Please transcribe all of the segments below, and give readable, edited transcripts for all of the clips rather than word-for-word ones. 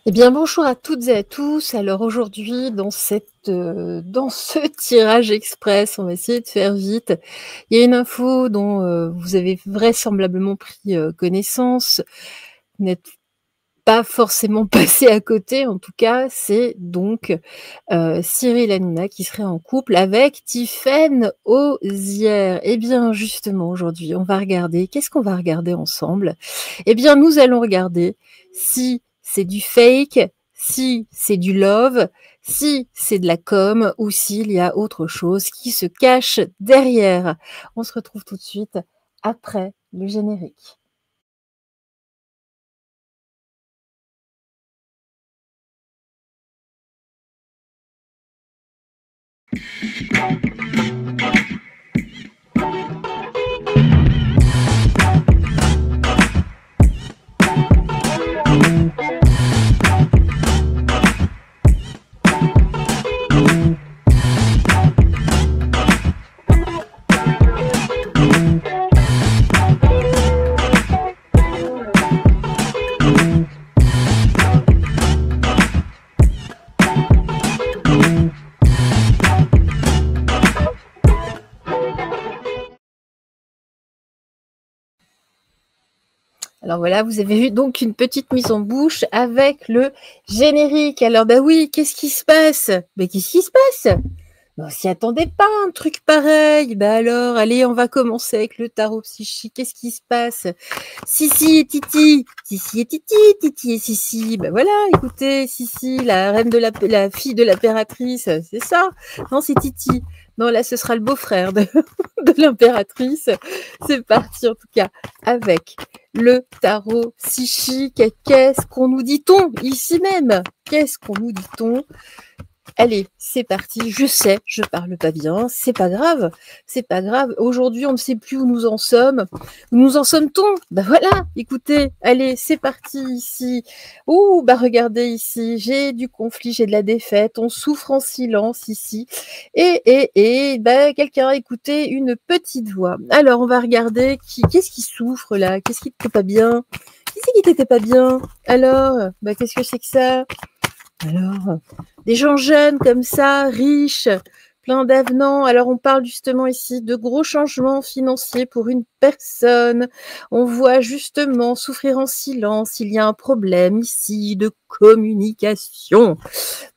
Eh bien, bonjour à toutes et à tous. Alors aujourd'hui, dans ce tirage express, on va essayer de faire vite. Il y a une info dont vous avez vraisemblablement pris connaissance. Vous n'êtes pas forcément passé à côté, en tout cas, c'est donc Cyril Hanouna qui serait en couple avec Tiffaine Auzière. Eh bien, justement, aujourd'hui, on va regarder. Qu'est-ce qu'on va regarder ensemble? Eh bien, nous allons regarder si c'est du fake, si c'est du love, si c'est de la com ou s'il y a autre chose qui se cache derrière. On se retrouve tout de suite après le générique. Alors voilà, vous avez eu donc une petite mise en bouche avec le générique. Alors bah oui, qu'est-ce qui se passe? Mais qu'est-ce qui se passe? On s'y attendait pas, un truc pareil. Bah alors, allez, on va commencer avec le tarot psychique. Qu'est-ce qui se passe? Sissi et Titi. Sissi et Titi, Titi et Sissi. Bah voilà, écoutez, Sissi, la reine de la fille de l'impératrice, c'est ça? Non, c'est Titi. Non, là, ce sera le beau-frère de, de l'impératrice. C'est parti, en tout cas, avec le tarot psychique. Qu'est-ce qu'on nous dit-on ici même? Qu'est-ce qu'on nous dit-on? Allez, c'est parti. Je sais, je parle pas bien. C'est pas grave. C'est pas grave. Aujourd'hui, on ne sait plus où nous en sommes. Où nous en sommes-t-on? Bah voilà. Écoutez, allez, c'est parti ici. Ouh, bah regardez ici. J'ai du conflit, j'ai de la défaite. On souffre en silence ici. Bah quelqu'un a écouté une petite voix. Alors, on va regarder qu'est-ce qui souffre là? Qu'est-ce qui t'était pas bien? Qui c'est qui t'était pas bien? Alors, bah qu'est-ce que c'est que ça? Alors, des gens jeunes comme ça, riches, plein d'avenants. Alors, on parle justement ici de gros changements financiers pour une personne. On voit justement souffrir en silence. Il y a un problème ici de communication.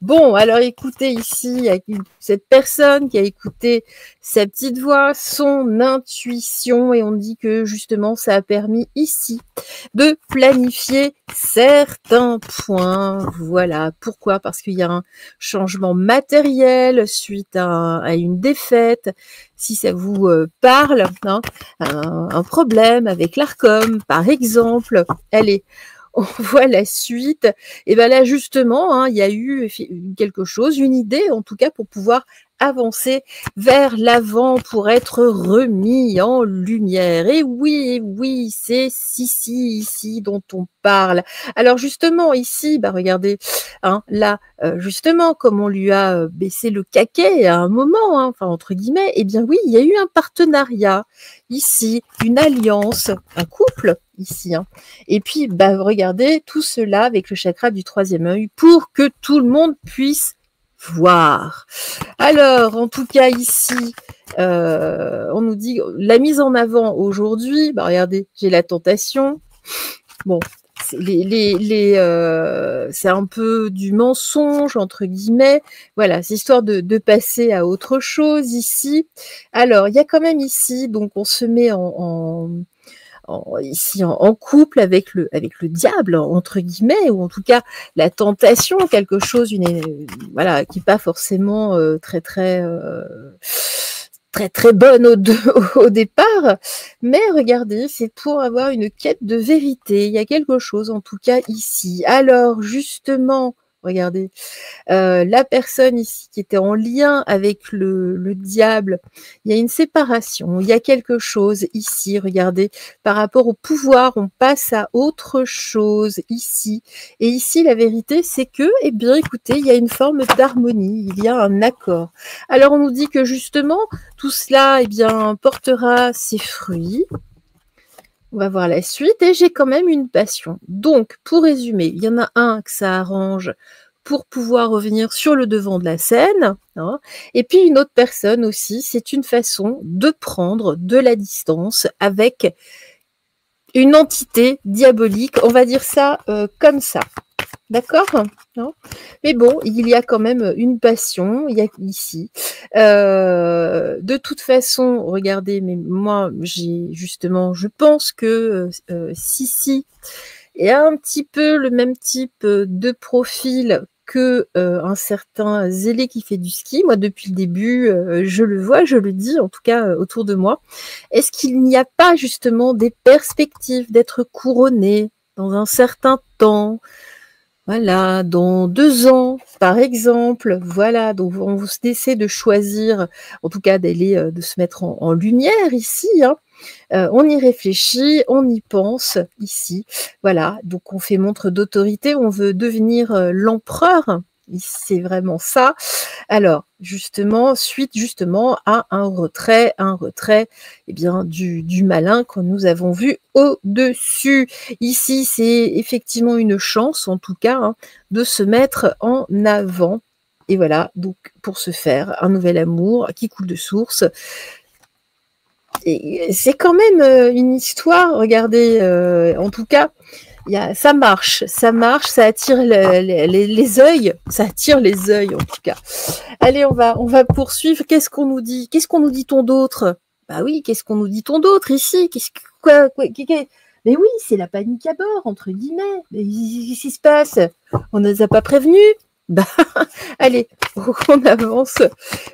Bon, alors écoutez ici, il y a cette personne qui a écouté sa petite voix, son intuition, et on dit que justement, ça a permis ici de planifier certains points. Voilà. Pourquoi? Parce qu'il y a un changement matériel suite à une défaite. Si ça vous parle, hein, un problème avec l'ARCOM, par exemple. Allez, on voit la suite. Et bien là, justement, hein, il y a eu quelque chose, une idée, en tout cas, pour pouvoir avancer vers l'avant, pour être remis en lumière. Et oui, c'est Sissi ici dont on parle. Alors justement, ici, bah regardez, hein, là, justement, comme on lui a baissé le caquet à un moment, hein, enfin entre guillemets, eh bien oui, il y a eu un partenariat ici, une alliance, un couple ici, hein. Et puis, bah, regardez tout cela avec le chakra du troisième œil pour que tout le monde puisse voir. Alors, en tout cas, ici, on nous dit la mise en avant aujourd'hui. Bah, regardez, j'ai la tentation. Bon, c'est c'est un peu du mensonge, entre guillemets. Voilà, c'est histoire de passer à autre chose ici. Alors, il y a quand même ici, donc on se met ici en couple avec le diable, entre guillemets, ou en tout cas la tentation, quelque chose voilà, qui n'est pas forcément très bonne au départ, mais regardez, c'est pour avoir une quête de vérité. Il y a quelque chose en tout cas ici. Alors justement, regardez, la personne ici qui était en lien avec le diable, il y a une séparation, il y a quelque chose ici, regardez, par rapport au pouvoir, on passe à autre chose ici. Et ici, la vérité, c'est que, eh bien, écoutez, il y a une forme d'harmonie, il y a un accord. Alors, on nous dit que justement, tout cela, eh bien, portera ses fruits. On va voir la suite et j'ai quand même une passion. Donc, pour résumer, il y en a un que ça arrange pour pouvoir revenir sur le devant de la scène, hein, et puis une autre personne aussi, c'est une façon de prendre de la distance avec une entité diabolique, on va dire ça comme ça. D'accord, non? Mais bon, il y a quand même une passion, il y a ici. De toute façon, regardez, mais moi, j'ai justement, je pense que Sissi est un petit peu le même type de profil que un certain Zélé qui fait du ski. Moi, depuis le début, je le vois, je le dis, en tout cas autour de moi. Est-ce qu'il n'y a pas justement des perspectives d'être couronné dans un certain temps? Voilà, dans 2 ans, par exemple, voilà, donc on essaie de choisir, en tout cas d'aller, de se mettre en lumière ici, hein. On y réfléchit, on y pense ici, voilà, donc on fait montre d'autorité, on veut devenir, l'empereur, c'est vraiment ça. Alors, justement, suite justement à un retrait, eh bien, du malin que nous avons vu au-dessus. Ici, c'est effectivement une chance, en tout cas, hein, de se mettre en avant. Et voilà, donc pour ce faire, un nouvel amour qui coule de source. Et c'est quand même une histoire, regardez, en tout cas, ça marche, ça attire les œils, ça attire les œils en tout cas. Allez, on va poursuivre. Qu'est-ce qu'on nous dit? Qu'est-ce qu'on nous dit-on d'autre? Bah oui, qu'est-ce qu'on nous dit-on d'autre ici? Mais oui, c'est la panique à bord, entre guillemets. Mais qu'est-ce qui se passe? On ne nous a pas prévenus? Bah, allez, on avance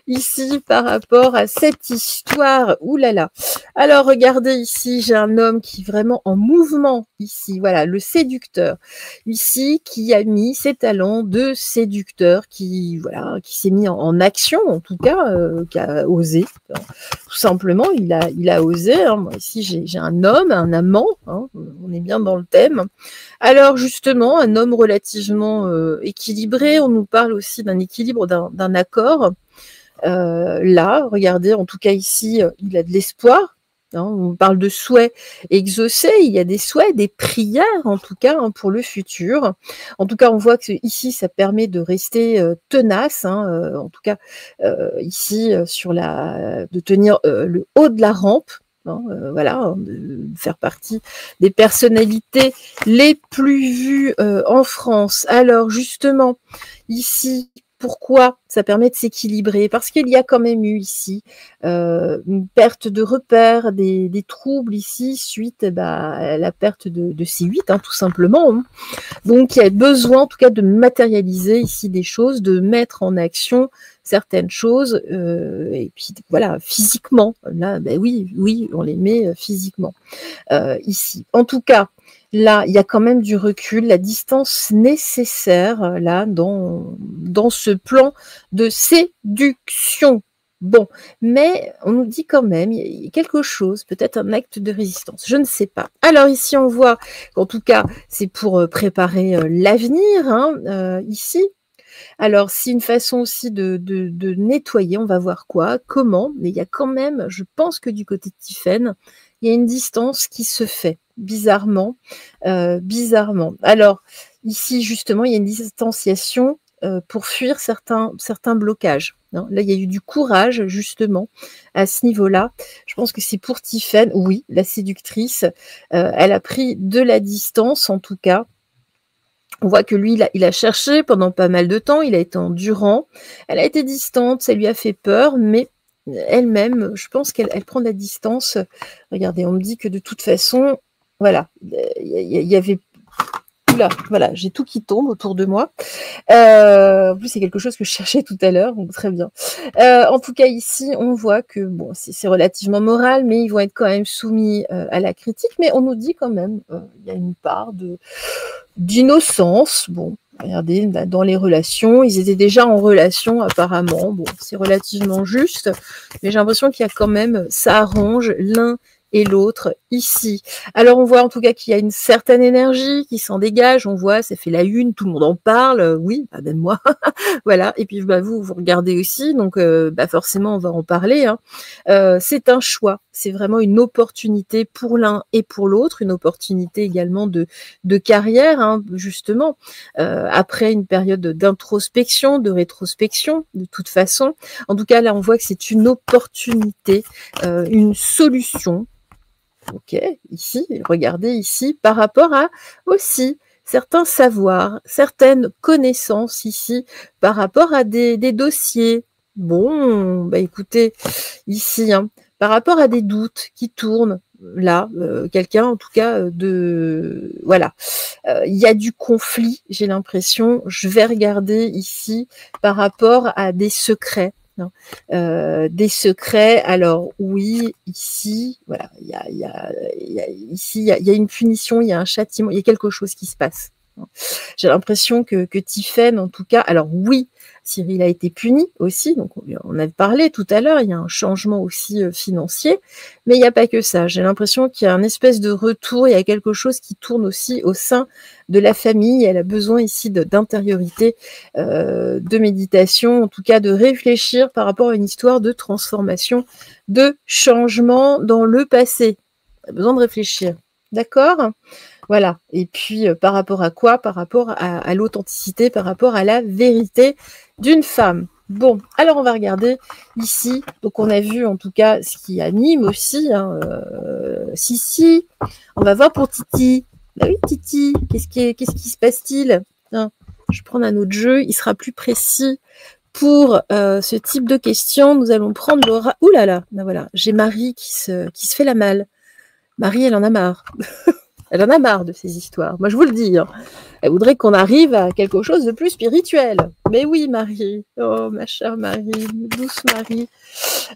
ici par rapport à cette histoire. Ouh là là. Alors, regardez ici, j'ai un homme qui est vraiment en mouvement ici. Voilà, le séducteur. Ici, qui a mis ses talents de séducteur, qui voilà, qui s'est mis en action, en tout cas, qui a osé. Tout simplement, il a osé. Hein. Moi, ici, j'ai un homme, un amant. Hein. On est bien dans le thème. Alors justement, un homme relativement équilibré, on nous parle aussi d'un équilibre, d'un accord. Là, regardez, en tout cas ici, il a de l'espoir. Hein, on parle de souhaits exaucés, il y a des souhaits, des prières en tout cas hein, pour le futur. En tout cas, on voit que ici, ça permet de rester tenace. Hein, en tout cas, ici, de tenir le haut de la rampe. Hein, voilà, hein, de faire partie des personnalités les plus vues en France. Alors justement, ici, pourquoi ça permet de s'équilibrer? Parce qu'il y a quand même eu ici une perte de repères, des troubles ici suite à la perte de C8, hein, tout simplement. Hein. Donc, il y a besoin, en tout cas, de matérialiser ici des choses, de mettre en action certaines choses, et puis voilà, physiquement. Là, ben oui, on les met physiquement ici. En tout cas, là, il y a quand même du recul, la distance nécessaire là dans ce plan de séduction. Bon, mais on nous dit quand même, il y a quelque chose, peut-être un acte de résistance, je ne sais pas. Alors ici, on voit qu'en tout cas, c'est pour préparer l'avenir, hein, ici. Alors, c'est une façon aussi de nettoyer, on va voir quoi, comment, mais il y a quand même, je pense que du côté de Tiphaine, il y a une distance qui se fait, bizarrement, bizarrement. Alors, ici, justement, il y a une distanciation pour fuir certains blocages. Hein. Là, il y a eu du courage, justement, à ce niveau-là. Je pense que c'est pour Tiphaine, oui, la séductrice, elle a pris de la distance, en tout cas. On voit que lui, il a cherché pendant pas mal de temps, il a été endurant, elle a été distante, ça lui a fait peur, mais elle-même, je pense qu'elle prend de la distance. Regardez, on me dit que de toute façon, voilà, il y avait... Oula, voilà, j'ai tout qui tombe autour de moi. En plus, c'est quelque chose que je cherchais tout à l'heure, donc très bien. En tout cas, ici, on voit que bon, c'est relativement moral, mais ils vont être quand même soumis à la critique. Mais on nous dit quand même, il y a une part d'innocence. Bon, regardez, dans les relations, ils étaient déjà en relation apparemment. Bon, c'est relativement juste, mais j'ai l'impression qu'il y a quand même, ça arrange l'un et l'autre ici. Alors, on voit en tout cas qu'il y a une certaine énergie qui s'en dégage. On voit, ça fait la une, tout le monde en parle. Oui, bah, même moi. Voilà. Et puis, bah, vous regardez aussi. Donc, bah, forcément, on va en parler. Hein. C'est un choix. C'est vraiment une opportunité pour l'un et pour l'autre. Une opportunité également de carrière, hein, justement. Après une période d'introspection, de rétrospection, de toute façon. En tout cas, là, on voit que c'est une opportunité, une solution. Ok, ici, regardez ici, par rapport à aussi certains savoirs, certaines connaissances ici, par rapport à des dossiers. Bon, bah écoutez, ici, hein, par rapport à des doutes qui tournent, là, quelqu'un en tout cas voilà, il y a du conflit, j'ai l'impression. Je vais regarder ici par rapport à des secrets. Hein. Des secrets, alors oui, ici, voilà, ici, il y a une punition, il y a un châtiment, il y a quelque chose qui se passe. J'ai l'impression que Tiphaine, en tout cas, alors oui, Cyril a été puni aussi, donc on a parlé tout à l'heure, il y a un changement aussi financier, mais il n'y a pas que ça. J'ai l'impression qu'il y a un espèce de retour, il y a quelque chose qui tourne aussi au sein de la famille. Elle a besoin ici d'intériorité, de méditation, en tout cas de réfléchir par rapport à une histoire de transformation, de changement dans le passé. Elle a besoin de réfléchir. D'accord ? Voilà. Et puis, par rapport à quoi? Par rapport à l'authenticité, par rapport à la vérité d'une femme. Bon, alors on va regarder ici. Donc, on a vu en tout cas ce qui anime aussi. Hein, Sissi. On va voir pour Titi. Bah oui, Titi, qu'est-ce qui se passe-t-il? Hein, je vais prendre un autre jeu. Il sera plus précis. Pour ce type de questions, nous allons prendre Laura. Ouh là là, ben voilà, j'ai Marie qui se fait la malle. Marie, elle en a marre. Elle en a marre de ces histoires. Moi, je vous le dis. Hein. Elle voudrait qu'on arrive à quelque chose de plus spirituel. Mais oui, Marie. Oh, ma chère Marie. Douce Marie.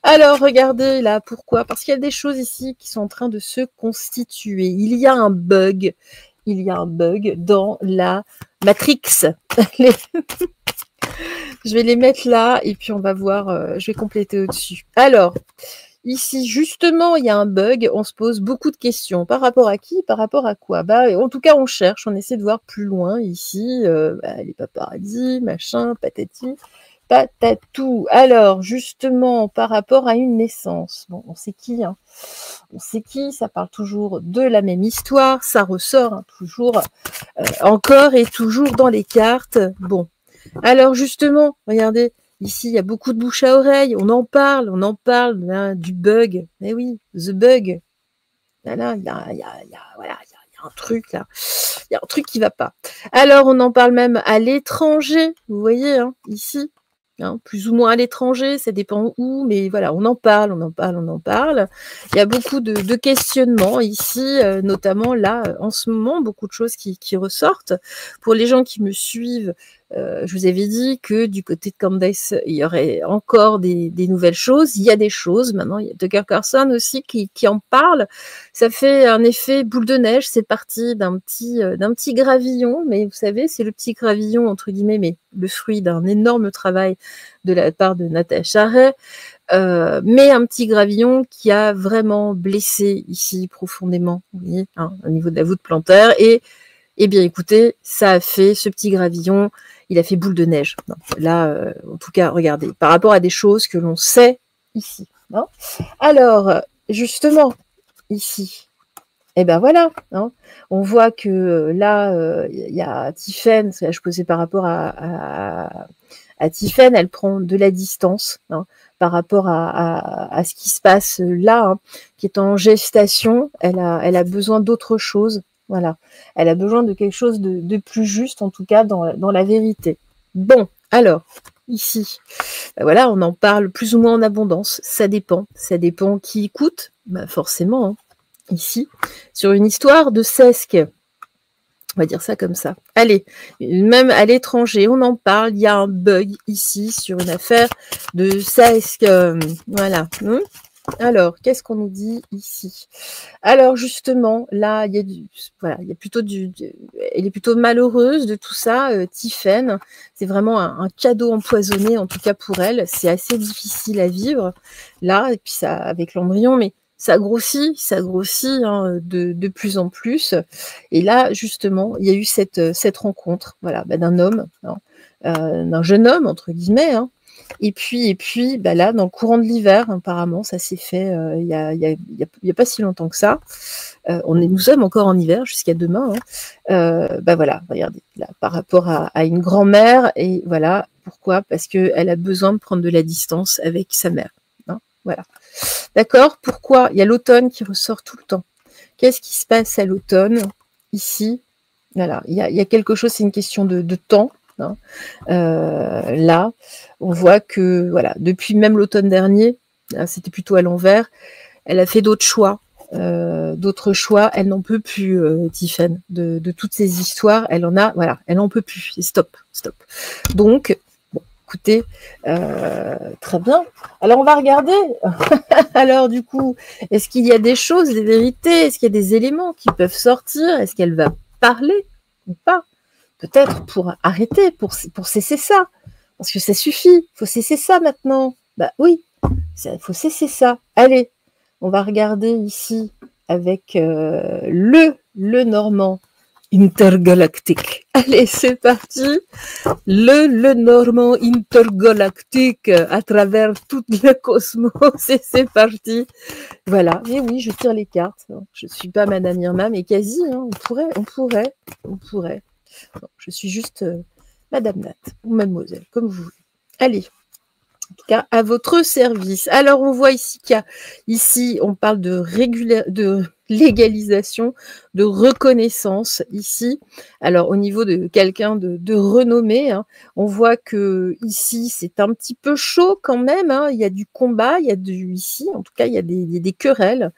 Alors, regardez là. Pourquoi? Parce qu'il y a des choses ici qui sont en train de se constituer. Il y a un bug. Il y a un bug dans la Matrix. Je vais les mettre là. Et puis, on va voir. Je vais compléter au-dessus. Alors... Ici, justement, il y a un bug, on se pose beaucoup de questions. Par rapport à qui? Par rapport à quoi? Bah, en tout cas, on cherche, on essaie de voir plus loin ici. Les paparazzis, machin, patati, patatou. Alors, justement, par rapport à une naissance. Bon, on sait qui, hein. On sait qui, ça parle toujours de la même histoire, ça ressort hein, toujours, encore et toujours dans les cartes. Bon, alors justement, regardez, ici, il y a beaucoup de bouche à oreille, on en parle hein, du bug. Mais oui, the bug. Là, il y a voilà, il y a un truc là. Il y a un truc qui va pas. Alors, on en parle même à l'étranger, vous voyez, hein, ici. Hein, plus ou moins à l'étranger, ça dépend où, mais voilà, on en parle. Il y a beaucoup de questionnements ici, notamment là, en ce moment, beaucoup de choses qui ressortent. Pour les gens qui me suivent, je vous avais dit que du côté de Candace, il y aurait encore des nouvelles choses. Il y a des choses, maintenant, il y a Tucker Carlson aussi qui en parle. Ça fait un effet boule de neige, c'est parti d'un petit gravillon, mais vous savez, c'est le petit gravillon, entre guillemets, mais le fruit d'un énorme travail de la part de Natacha Ray, mais un petit gravillon qui a vraiment blessé ici profondément, vous voyez, hein, au niveau de la voûte plantaire, et eh bien écoutez, ça a fait, ce petit gravillon, il a fait boule de neige. Non, là, en tout cas, regardez, par rapport à des choses que l'on sait ici. Hein. Alors, justement, ici, et ben voilà, hein, on voit que là, il y a Tiphaine, là je posais par rapport à Tiphaine, elle prend de la distance hein, par rapport à ce qui se passe là, hein, qui est en gestation, elle a besoin d'autre chose, voilà, elle a besoin de quelque chose de plus juste, en tout cas dans la vérité. Bon, alors, ici, ben voilà, on en parle plus ou moins en abondance, ça dépend qui écoute, ben forcément, hein. Ici, sur une histoire de sesque. On va dire ça comme ça. Allez, même à l'étranger, on en parle. Il y a un bug ici sur une affaire de sesque. Voilà. Alors, qu'est-ce qu'on nous dit ici? Alors, justement, là, il y a voilà, il y a plutôt elle est plutôt malheureuse de tout ça, Tiphaine. C'est vraiment un cadeau empoisonné, en tout cas pour elle. C'est assez difficile à vivre, là, et puis ça, avec l'embryon, mais ça grossit hein, de plus en plus. Et là, justement, il y a eu cette rencontre, voilà, d'un homme, hein, d'un jeune homme entre guillemets. Hein. Et puis, là, dans le courant de l'hiver, apparemment, ça s'est fait il y a pas si longtemps que ça. Nous sommes encore en hiver jusqu'à demain. Hein. Voilà, regardez, là, par rapport à une grand-mère, et voilà, pourquoi? Parce qu'elle a besoin de prendre de la distance avec sa mère. Hein, voilà. D'accord? Pourquoi? Il y a l'automne qui ressort tout le temps. Qu'est-ce qui se passe à l'automne? Ici, voilà, il y a quelque chose, c'est une question de temps. Hein. Là, on voit que, voilà, depuis même l'automne dernier, c'était plutôt à l'envers, elle a fait d'autres choix. Elle n'en peut plus, Tiffen, de toutes ces histoires, elle n'en peut plus. Stop. Donc, bon, écoutez, très bien. Alors, on va regarder. Alors, du coup, est-ce qu'il y a des choses, des vérités? Est-ce qu'il y a des éléments qui peuvent sortir? Est-ce qu'elle va parler ou pas? Peut-être pour arrêter, pour cesser ça. Parce que ça suffit. Il faut cesser ça maintenant. Bah oui, il faut cesser ça. Allez, on va regarder ici avec le Normand intergalactique. Allez, c'est parti. Le Normand intergalactique à travers tout le cosmos. Et c'est parti. Voilà. Et oui, je tire les cartes. Je ne suis pas Madame Irma, mais quasi. Hein. On pourrait. Non, je suis juste Madame Nat ou Mademoiselle, comme vous voulez. Allez. En tout cas, à votre service. Alors, on voit ici ici, on parle de légalisation, de reconnaissance ici. Alors, au niveau de quelqu'un de renommé, hein, on voit que ici, c'est un petit peu chaud quand même. Hein. Il y a du combat, ici, en tout cas, il y a des querelles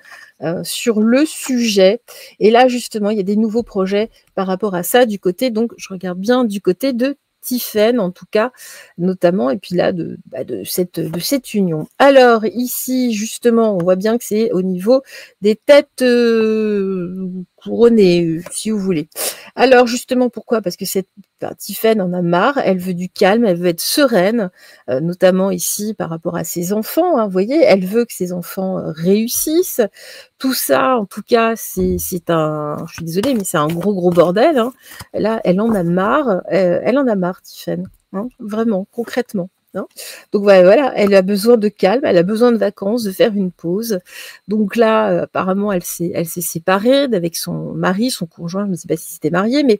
sur le sujet. Et là, justement, il y a des nouveaux projets par rapport à ça du côté, donc, je regarde bien du côté de Tiffen, en tout cas, notamment, et puis là, de cette union. Alors, ici, justement, on voit bien que c'est au niveau des têtes couronnées, si vous voulez. Alors, justement, pourquoi? Parce que Tiffen en a marre, elle veut du calme, elle veut être sereine, notamment ici, par rapport à ses enfants, hein, vous voyez, elle veut que ses enfants réussissent. Tout ça, en tout cas, c'est je suis désolée, mais c'est un gros bordel. Hein. Là, elle en a marre, Tiffen, hein, vraiment, concrètement. Hein. Donc voilà, elle a besoin de calme, elle a besoin de vacances, de faire une pause. Donc là, apparemment, elle s'est séparée avec son mari, son conjoint, je ne sais pas si c'était marié, mais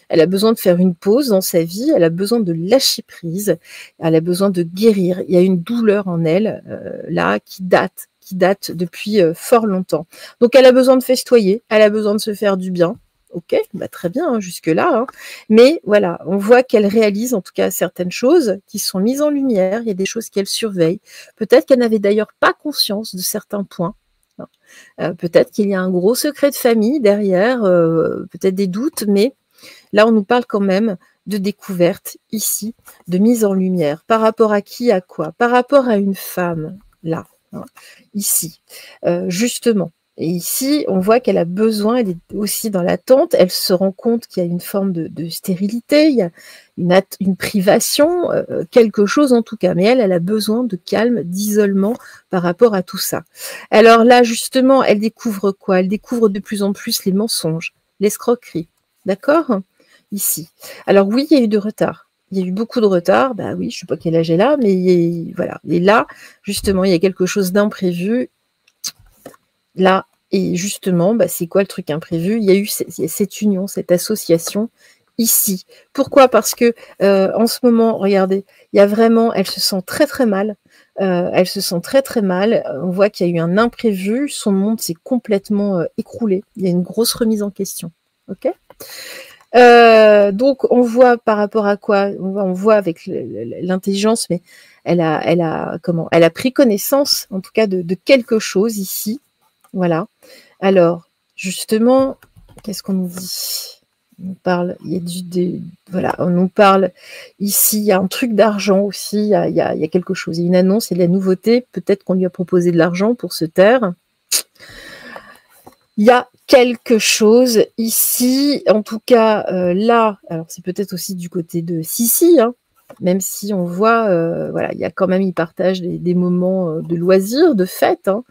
elle a besoin de faire une pause dans sa vie, elle a besoin de lâcher prise, elle a besoin de guérir. Il y a une douleur en elle, là, qui date depuis fort longtemps. Donc elle a besoin de festoyer, elle a besoin de se faire du bien. Ok, très bien, hein, jusque-là. Hein. Mais voilà, on voit qu'elle réalise en tout cas certaines choses qui sont mises en lumière, il y a des choses qu'elle surveille. Peut-être qu'elle n'avait d'ailleurs pas conscience de certains points. Hein. Peut-être qu'il y a un gros secret de famille derrière, peut-être des doutes, mais là on nous parle quand même de découverte ici, de mise en lumière. Par rapport à qui, à quoi? Par rapport à une femme, là. Hein, ici, justement. Et ici, on voit qu'elle a besoin, elle est aussi dans l'attente, elle se rend compte qu'il y a une forme de stérilité, il y a une privation, quelque chose en tout cas. Mais elle a besoin de calme, d'isolement par rapport à tout ça. Alors là, justement, elle découvre quoi? Elle découvre de plus en plus les mensonges, l'escroquerie. D'accord? Ici. Alors oui, il y a eu du retard. Il y a eu beaucoup de retard, bah oui, je ne sais pas quel âge elle a, mais voilà. Et là, justement, il y a quelque chose d'imprévu. Là, et justement, c'est quoi le truc imprévu? Il y a eu cette union, cette association ici. Pourquoi? Parce que en ce moment, regardez, il y a vraiment, elle se sent très mal. Elle se sent très mal. On voit qu'il y a eu un imprévu. Son monde s'est complètement écroulé. Il y a une grosse remise en question. Ok? Donc on voit par rapport à quoi? On voit avec l'intelligence, mais elle a pris connaissance, en tout cas, de quelque chose ici. Voilà. Alors, justement, qu'est-ce qu'on nous dit? On nous parle, il y a voilà, on nous parle ici, il y a un truc d'argent aussi, il y a quelque chose, il y a une annonce, il y a de la nouveauté, peut-être qu'on lui a proposé de l'argent pour se taire. Il y a quelque chose ici, en tout cas, là, alors c'est peut-être aussi du côté de Sissi, hein, même si on voit, voilà, il y a quand même, ils partagent des moments de loisirs, de fête, hein.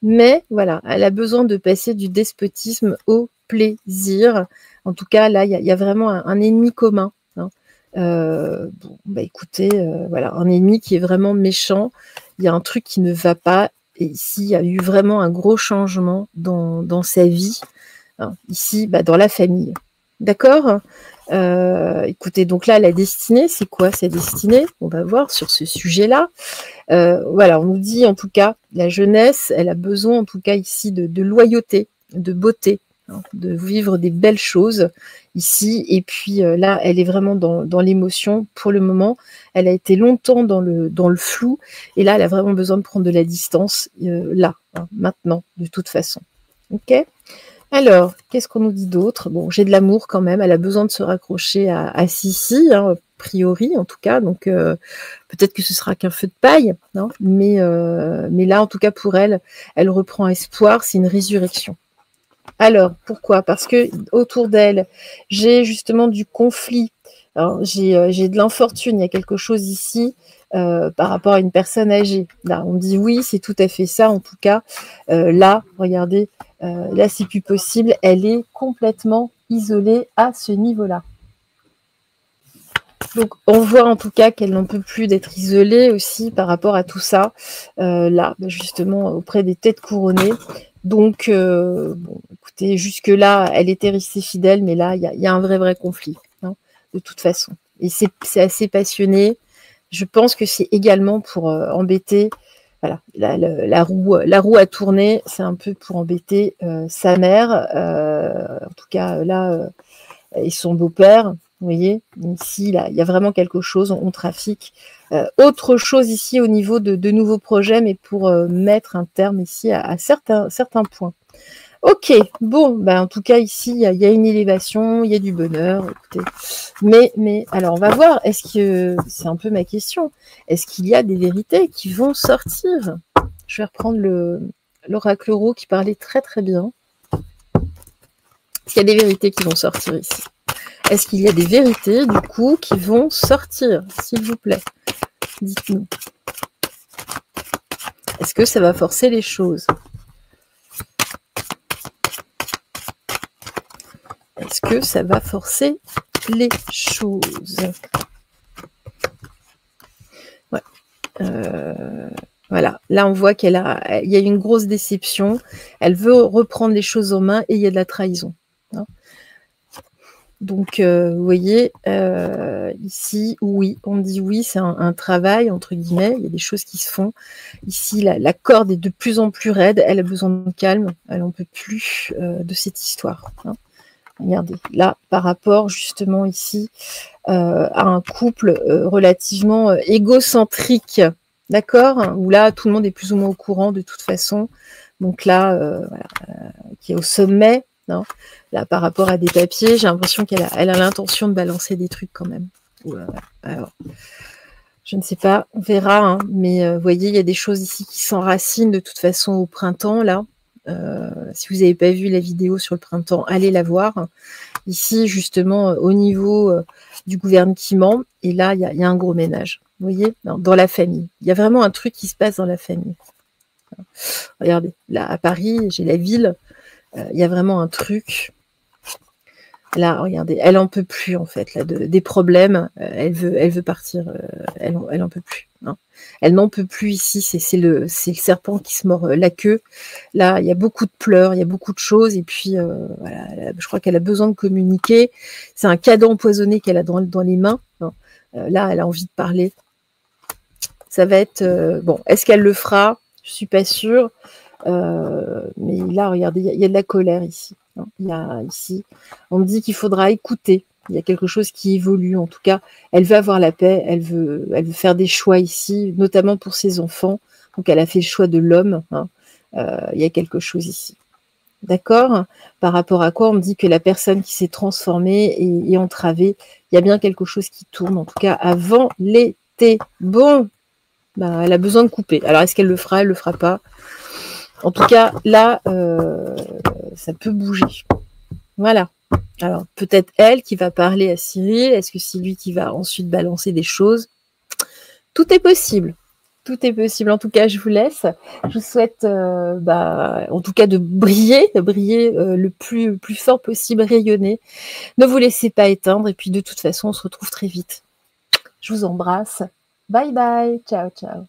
mais voilà, elle a besoin de passer du despotisme au plaisir. En tout cas, là, il y a vraiment un ennemi commun. Hein. Bon, bah écoutez, voilà, un ennemi qui est vraiment méchant. Il y a un truc qui ne va pas. Et ici, il y a eu vraiment un gros changement dans sa vie. Hein. Ici, bah, dans la famille. D'accord? Écoutez, donc là, la destinée, c'est quoi sa destinée? On va voir sur ce sujet-là. Voilà, on nous dit en tout cas, la jeunesse, elle a besoin en tout cas ici de loyauté, de beauté, hein, de vivre des belles choses ici. Et puis là, elle est vraiment dans l'émotion pour le moment. Elle a été longtemps dans le flou. Et là, elle a vraiment besoin de prendre de la distance là, hein, maintenant, de toute façon. Ok? Alors, qu'est-ce qu'on nous dit d'autre? Bon, j'ai de l'amour quand même. Elle a besoin de se raccrocher à Sissi, hein, a priori en tout cas. Donc, peut-être que ce sera qu'un feu de paille, hein, mais là, en tout cas pour elle, elle reprend espoir. C'est une résurrection. Alors, pourquoi? Parce que autour d'elle, j'ai justement du conflit. J'ai de l'infortune. Il y a quelque chose ici par rapport à une personne âgée. Là, on dit oui, c'est tout à fait ça. En tout cas, là, regardez, là, c'est plus possible. Elle est complètement isolée à ce niveau-là. Donc, on voit en tout cas qu'elle n'en peut plus d'être isolée aussi par rapport à tout ça. Là, justement, auprès des têtes couronnées. Donc, bon, écoutez, jusque-là, elle était restée fidèle, mais là, il y a un vrai conflit, hein, de toute façon. Et c'est assez passionné. Je pense que c'est également pour embêter. Voilà, la roue a tourné, c'est un peu pour embêter sa mère, en tout cas là, et son beau-père. Vous voyez, ici, là, il y a vraiment quelque chose, on trafique. Autre chose ici au niveau de nouveaux projets, mais pour mettre un terme ici à certains points. Ok, bon, ben en tout cas ici, il y a une élévation, il y a du bonheur, écoutez. Mais alors on va voir, est-ce que, c'est un peu ma question, est-ce qu'il y a des vérités qui vont sortir? Je vais reprendre l'oracle Euro qui parlait très très bien. Est-ce qu'il y a des vérités qui vont sortir ici? Est-ce qu'il y a des vérités, du coup, qui vont sortir, s'il vous plaît? Dites-nous. Est-ce que ça va forcer les choses? Est-ce que ça va forcer les choses? Ouais. Voilà. Là, on voit il y a une grosse déception. Elle veut reprendre les choses en main et il y a de la trahison. Hein. Donc, vous voyez, ici, oui, on dit oui, c'est un travail, entre guillemets, il y a des choses qui se font. Ici, la corde est de plus en plus raide, elle a besoin de calme, elle n'en peut plus de cette histoire. Hein. Regardez, là, par rapport justement ici à un couple relativement égocentrique, d'accord? Où là, tout le monde est plus ou moins au courant de toute façon. Donc là, voilà, qui est au sommet. Non, là, par rapport à des papiers, j'ai l'impression qu'elle a l'intention de balancer des trucs quand même. Alors, je ne sais pas, on verra, hein, mais vous voyez, il y a des choses ici qui s'enracinent de toute façon au printemps, là. Si vous n'avez pas vu la vidéo sur le printemps, allez la voir. Ici, justement, au niveau du gouvernement, et là, il y a un gros ménage. Vous voyez, dans la famille. Il y a vraiment un truc qui se passe dans la famille. Regardez, là, à Paris, j'ai la ville. Il y a vraiment un truc. Là, regardez, elle en peut plus en fait, là, des problèmes. Elle veut partir. Elle en peut plus. Hein. Elle n'en peut plus ici. C'est le serpent qui se mord la queue. Là, il y a beaucoup de pleurs, il y a beaucoup de choses. Et puis, voilà, je crois qu'elle a besoin de communiquer. C'est un cadeau empoisonné qu'elle a dans les mains. Hein. Là, elle a envie de parler. Ça va être bon. Est-ce qu'elle le fera? Je suis pas sûre. Mais là, regardez, il y a de la colère ici. Hein. Il y a ici, on me dit qu'il faudra écouter. Il y a quelque chose qui évolue. En tout cas, elle veut avoir la paix. Elle veut faire des choix ici, notamment pour ses enfants. Donc, elle a fait le choix de l'homme. Hein. Il y a quelque chose ici. D'accord? Par rapport à quoi on me dit que la personne qui s'est transformée et entravée, il y a bien quelque chose qui tourne. En tout cas, avant l'été. Bon, bah, elle a besoin de couper. Alors, est-ce qu'elle le fera? Elle le fera pas? En tout cas, là, ça peut bouger. Voilà. Alors, peut-être elle qui va parler à Cyril. Est-ce que c'est lui qui va ensuite balancer des choses? Tout est possible. Tout est possible. En tout cas, je vous laisse. Je vous souhaite, en tout cas, de briller le plus fort possible, rayonner. Ne vous laissez pas éteindre. Et puis, de toute façon, on se retrouve très vite. Je vous embrasse. Bye bye. Ciao, ciao.